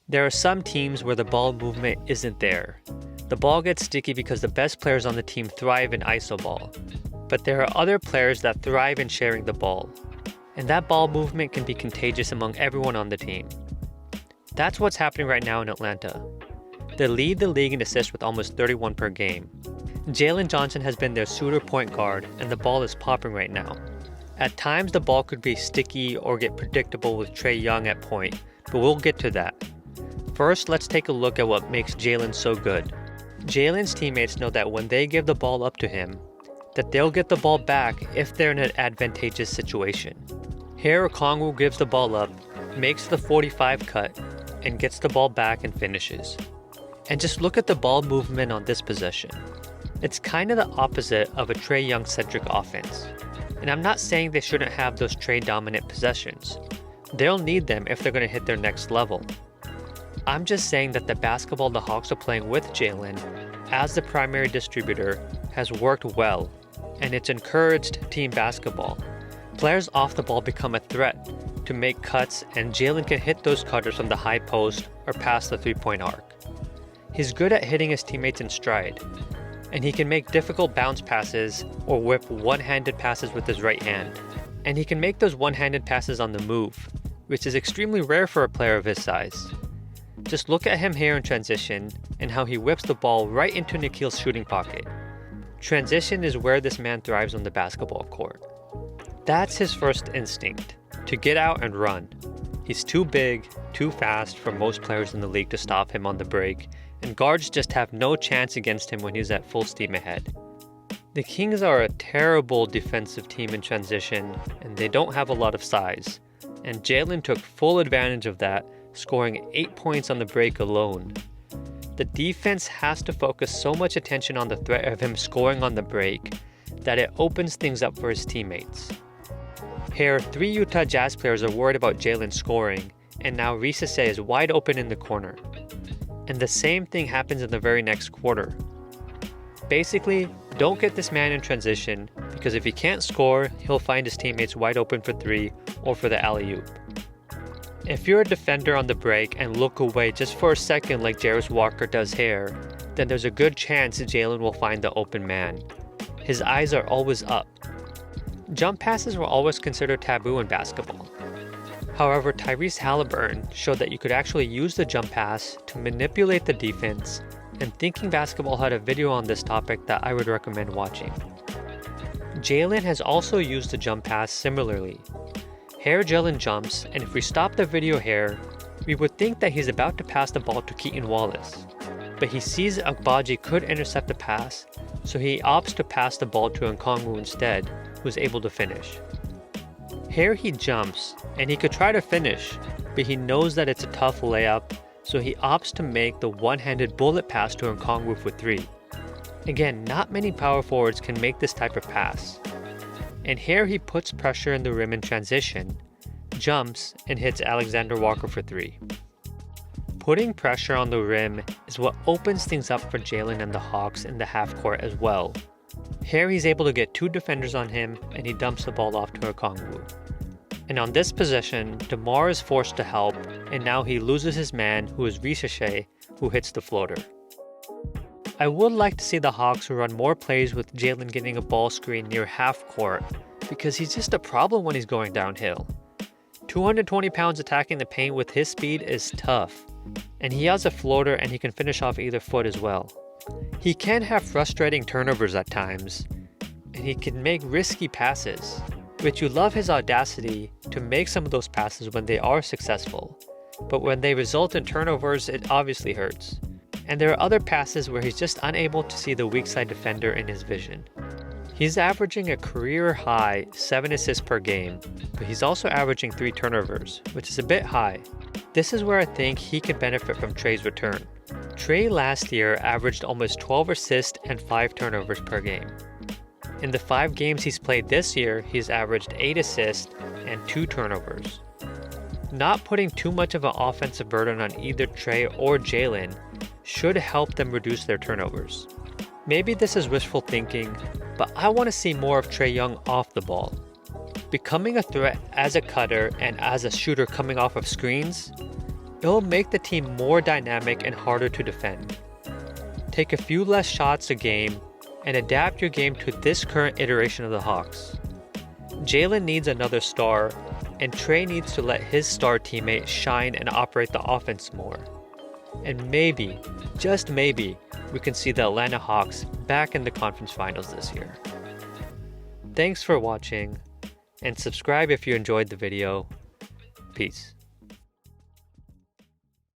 There are some teams where the ball movement isn't there. The ball gets sticky because the best players on the team thrive in iso ball. But there are other players that thrive in sharing the ball. And that ball movement can be contagious among everyone on the team. That's what's happening right now in Atlanta. They lead the league in assists with almost 31 per game. Jalen Johnson has been their suitor point guard, and the ball is popping right now. At times, the ball could be sticky or get predictable with Trae Young at point, but we'll get to that. First, let's take a look at what makes Jalen so good. Jalen's teammates know that when they give the ball up to him, that they'll get the ball back if they're in an advantageous situation. Here, Okongwu gives the ball up, makes the 45 cut, and gets the ball back and finishes. And just look at the ball movement on this possession. It's kind of the opposite of a Trae Young-centric offense. And I'm not saying they shouldn't have those Trae-dominant possessions. They'll need them if they're going to hit their next level. I'm just saying that the basketball the Hawks are playing with Jalen, as the primary distributor, has worked well, and it's encouraged team basketball. Players off the ball become a threat to make cuts, and Jalen can hit those cutters from the high post or past the three-point arc. He's good at hitting his teammates in stride, and he can make difficult bounce passes or whip one-handed passes with his right hand. And he can make those one-handed passes on the move, which is extremely rare for a player of his size. Just look at him here in transition and how he whips the ball right into Nikhil's shooting pocket. Transition is where this man thrives on the basketball court. That's his first instinct, to get out and run. He's too big, too fast for most players in the league to stop him on the break, and guards just have no chance against him when he's at full steam ahead. The Kings are a terrible defensive team in transition, and they don't have a lot of size, and Jalen took full advantage of that, scoring 8 points on the break alone. The defense has to focus so much attention on the threat of him scoring on the break that it opens things up for his teammates. Here, 3 Utah Jazz players are worried about Jalen scoring, and now Risase is wide open in the corner. And the same thing happens in the very next quarter. Basically, don't get this man in transition, because if he can't score, he'll find his teammates wide open for 3 or for the alley-oop. If you're a defender on the break and look away just for a second like Jarris Walker does here, then there's a good chance Jalen will find the open man. His eyes are always up. Jump passes were always considered taboo in basketball. However, Tyrese Halliburton showed that you could actually use the jump pass to manipulate the defense, and Thinking Basketball had a video on this topic that I would recommend watching. Jalen has also used the jump pass similarly. Here Jalen jumps, and if we stop the video here, we would think that he's about to pass the ball to Keaton Wallace. But he sees Agbaji could intercept the pass, so he opts to pass the ball to Okongwu instead, who's able to finish. Here he jumps, and he could try to finish, but he knows that it's a tough layup, so he opts to make the one-handed bullet pass to Okongwu for 3. Again, not many power forwards can make this type of pass. And here he puts pressure in the rim in transition, jumps, and hits Alexander Walker for 3. Putting pressure on the rim is what opens things up for Jalen and the Hawks in the half court as well. Here he's able to get 2 defenders on him, and he dumps the ball off to Okongwu. And on this possession, DeMar is forced to help, and now he loses his man, who is Risase, who hits the floater. I would like to see the Hawks run more plays with Jalen getting a ball screen near half court, because he's just a problem when he's going downhill. 220 pounds attacking the paint with his speed is tough, and he has a floater and he can finish off either foot as well. He can have frustrating turnovers at times, and he can make risky passes, which you love his audacity to make some of those passes when they are successful, but when they result in turnovers, it obviously hurts. And there are other passes where he's just unable to see the weak side defender in his vision. He's averaging a career-high 7 assists per game, but he's also averaging 3 turnovers, which is a bit high. This is where I think he could benefit from Trae's return. Trae last year averaged almost 12 assists and 5 turnovers per game. In the 5 games he's played this year, he's averaged 8 assists and 2 turnovers. Not putting too much of an offensive burden on either Trae or Jalen should help them reduce their turnovers. Maybe this is wishful thinking, but I want to see more of Trae Young off the ball. Becoming a threat as a cutter and as a shooter coming off of screens, It'll make the team more dynamic and harder to defend. Take a few less shots a game and adapt your game to this current iteration of the Hawks. Jalen needs another star, and Trae needs to let his star teammate shine and operate the offense more. And maybe, just maybe, we can see the Atlanta Hawks back in the conference finals this year. Thanks for watching, and subscribe if you enjoyed the video. Peace.